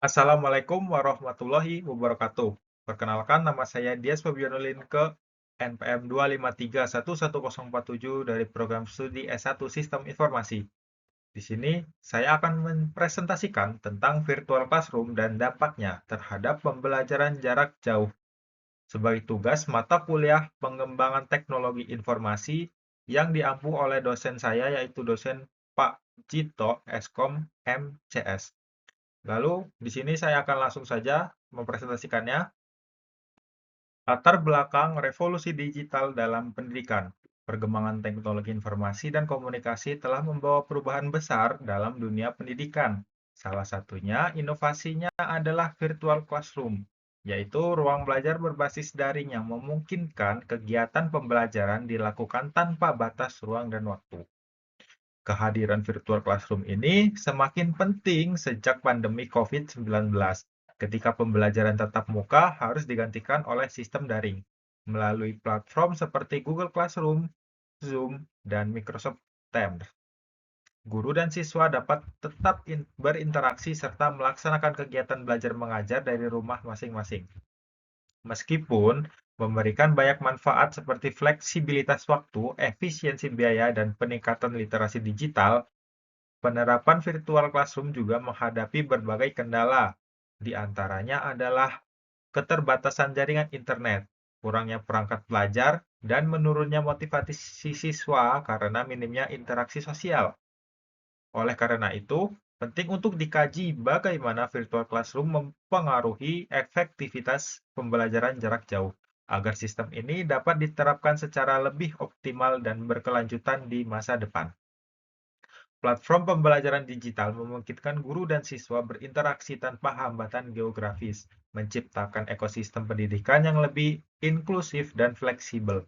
Assalamualaikum warahmatullahi wabarakatuh. Perkenalkan, nama saya Dias Fabianulin NPM 2531147 dari program studi S1 Sistem Informasi. Di sini, saya akan mempresentasikan tentang virtual classroom dan dampaknya terhadap pembelajaran jarak jauh sebagai tugas mata kuliah pengembangan teknologi informasi yang diampu oleh dosen saya, yaitu dosen Pak Cito Eskom MCS. Lalu, di sini saya akan langsung saja mempresentasikannya. Latar belakang revolusi digital dalam pendidikan. Perkembangan teknologi informasi dan komunikasi telah membawa perubahan besar dalam dunia pendidikan. Salah satunya inovasinya adalah virtual classroom, yaitu ruang belajar berbasis daring yang memungkinkan kegiatan pembelajaran dilakukan tanpa batas ruang dan waktu. Kehadiran virtual classroom ini semakin penting sejak pandemi COVID-19, ketika pembelajaran tatap muka harus digantikan oleh sistem daring melalui platform seperti Google Classroom, Zoom, dan Microsoft Teams. Guru dan siswa dapat tetap berinteraksi serta melaksanakan kegiatan belajar mengajar dari rumah masing-masing. Meskipun memberikan banyak manfaat seperti fleksibilitas waktu, efisiensi biaya, dan peningkatan literasi digital, penerapan virtual classroom juga menghadapi berbagai kendala. Di antaranya adalah keterbatasan jaringan internet, kurangnya perangkat belajar, dan menurunnya motivasi siswa karena minimnya interaksi sosial. Oleh karena itu, penting untuk dikaji bagaimana virtual classroom mempengaruhi efektivitas pembelajaran jarak jauh, agar sistem ini dapat diterapkan secara lebih optimal dan berkelanjutan di masa depan. Platform pembelajaran digital memungkinkan guru dan siswa berinteraksi tanpa hambatan geografis, menciptakan ekosistem pendidikan yang lebih inklusif dan fleksibel.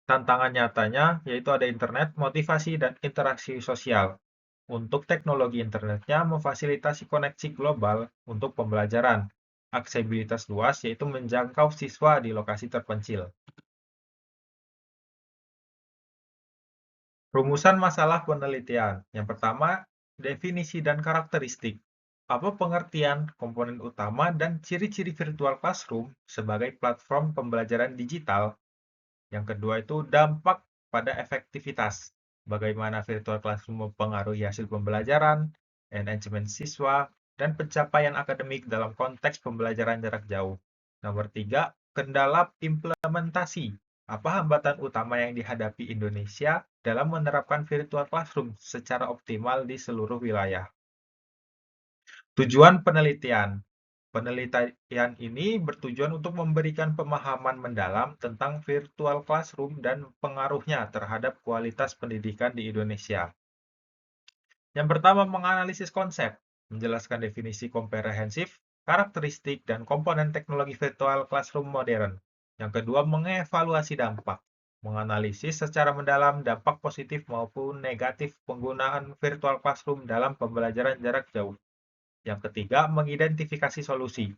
Tantangan nyatanya yaitu ada internet, motivasi, dan interaksi sosial. Untuk teknologi internetnya memfasilitasi koneksi global untuk pembelajaran. Aksesibilitas luas yaitu menjangkau siswa di lokasi terpencil. Rumusan masalah penelitian. Yang pertama, definisi dan karakteristik. Apa pengertian, komponen utama, dan ciri-ciri virtual classroom sebagai platform pembelajaran digital? Yang kedua itu dampak pada efektivitas. Bagaimana virtual classroom mempengaruhi hasil pembelajaran, engagement siswa, dan pencapaian akademik dalam konteks pembelajaran jarak jauh. Nomor tiga, kendala implementasi. Apa hambatan utama yang dihadapi Indonesia dalam menerapkan virtual classroom secara optimal di seluruh wilayah? Tujuan penelitian. Penelitian ini bertujuan untuk memberikan pemahaman mendalam tentang virtual classroom dan pengaruhnya terhadap kualitas pendidikan di Indonesia. Yang pertama, menganalisis konsep, menjelaskan definisi komprehensif, karakteristik, dan komponen teknologi virtual classroom modern. Yang kedua, mengevaluasi dampak, menganalisis secara mendalam dampak positif maupun negatif penggunaan virtual classroom dalam pembelajaran jarak jauh. Yang ketiga, mengidentifikasi solusi,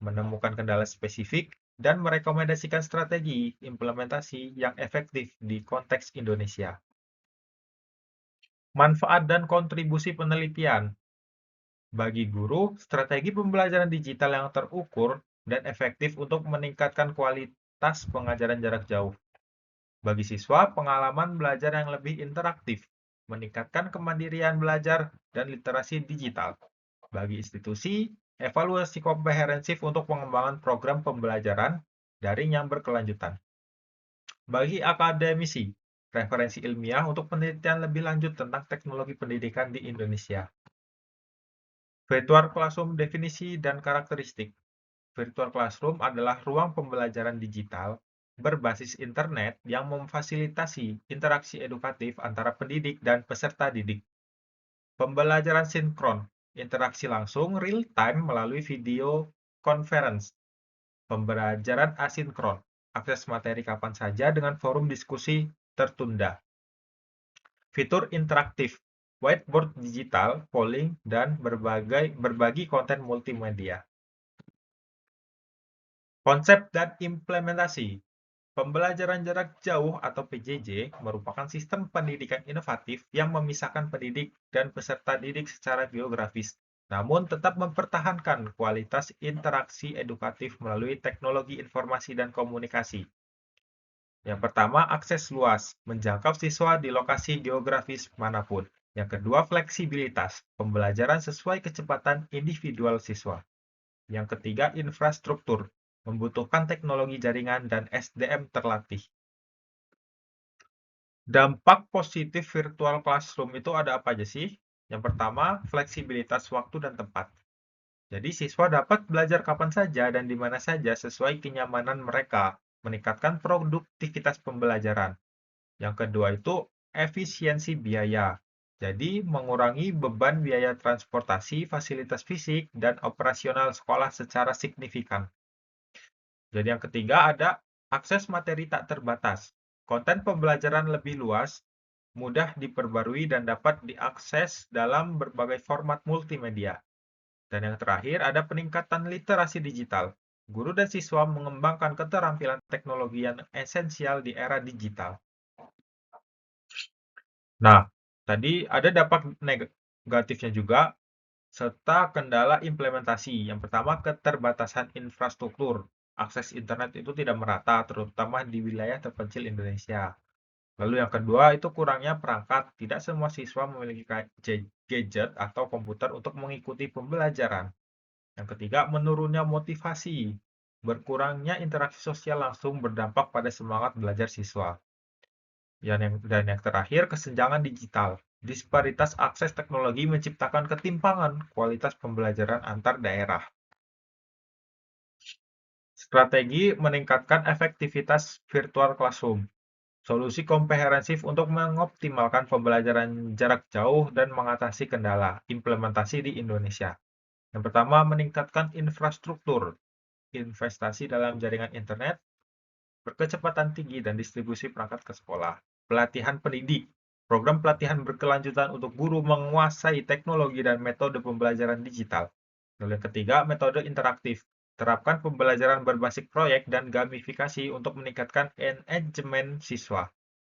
menemukan kendala spesifik, dan merekomendasikan strategi implementasi yang efektif di konteks Indonesia. Manfaat dan kontribusi penelitian. Bagi guru, strategi pembelajaran digital yang terukur dan efektif untuk meningkatkan kualitas pengajaran jarak jauh. Bagi siswa, pengalaman belajar yang lebih interaktif, meningkatkan kemandirian belajar dan literasi digital. Bagi institusi, evaluasi komprehensif untuk pengembangan program pembelajaran daring yang berkelanjutan. Bagi akademisi, referensi ilmiah untuk penelitian lebih lanjut tentang teknologi pendidikan di Indonesia. Virtual Classroom definisi dan karakteristik. Virtual Classroom adalah ruang pembelajaran digital berbasis internet yang memfasilitasi interaksi edukatif antara pendidik dan peserta didik. Pembelajaran sinkron, interaksi langsung real-time melalui video conference. Pembelajaran asinkron, akses materi kapan saja dengan forum diskusi tertunda. Fitur interaktif, whiteboard digital, polling, dan berbagi konten multimedia. Konsep dan implementasi. Pembelajaran jarak jauh atau PJJ merupakan sistem pendidikan inovatif yang memisahkan pendidik dan peserta didik secara geografis namun tetap mempertahankan kualitas interaksi edukatif melalui teknologi informasi dan komunikasi. Yang pertama, akses luas, menjangkau siswa di lokasi geografis manapun. Yang kedua, fleksibilitas, pembelajaran sesuai kecepatan individual siswa. Yang ketiga, infrastruktur, membutuhkan teknologi jaringan dan SDM terlatih. Dampak positif virtual classroom itu ada apa aja sih? Yang pertama, fleksibilitas waktu dan tempat. Jadi siswa dapat belajar kapan saja dan di mana saja sesuai kenyamanan mereka, meningkatkan produktivitas pembelajaran. Yang kedua itu efisiensi biaya. Jadi mengurangi beban biaya transportasi, fasilitas fisik, dan operasional sekolah secara signifikan. Jadi yang ketiga ada akses materi tak terbatas. Konten pembelajaran lebih luas, mudah diperbarui dan dapat diakses dalam berbagai format multimedia. Dan yang terakhir ada peningkatan literasi digital. Guru dan siswa mengembangkan keterampilan teknologi yang esensial di era digital. Nah, tadi ada dampak negatifnya juga, serta kendala implementasi. Yang pertama, keterbatasan infrastruktur. Akses internet itu tidak merata, terutama di wilayah terpencil Indonesia. Lalu yang kedua, itu kurangnya perangkat. Tidak semua siswa memiliki gadget atau komputer untuk mengikuti pembelajaran. Yang ketiga, menurunnya motivasi. Berkurangnya interaksi sosial langsung berdampak pada semangat belajar siswa. Dan yang terakhir, kesenjangan digital. Disparitas akses teknologi menciptakan ketimpangan kualitas pembelajaran antar daerah. Strategi meningkatkan efektivitas virtual classroom. Solusi komprehensif untuk mengoptimalkan pembelajaran jarak jauh dan mengatasi kendala implementasi di Indonesia. Yang pertama, meningkatkan infrastruktur. Investasi dalam jaringan internet, berkecepatan tinggi dan distribusi perangkat ke sekolah. Pelatihan pendidik. Program pelatihan berkelanjutan untuk guru menguasai teknologi dan metode pembelajaran digital. Lalu yang ketiga, metode interaktif. Terapkan pembelajaran berbasis proyek dan gamifikasi untuk meningkatkan engagement siswa.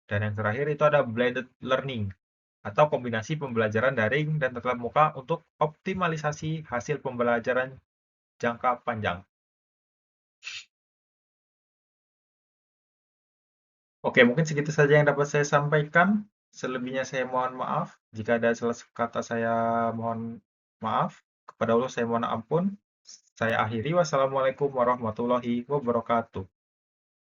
Dan yang terakhir itu ada blended learning atau kombinasi pembelajaran daring dan tatap muka untuk optimalisasi hasil pembelajaran jangka panjang. Oke, mungkin segitu saja yang dapat saya sampaikan. Selebihnya saya mohon maaf. Jika ada salah kata saya mohon maaf. Kepada Allah saya mohon ampun. Saya akhiri. Wassalamualaikum warahmatullahi wabarakatuh.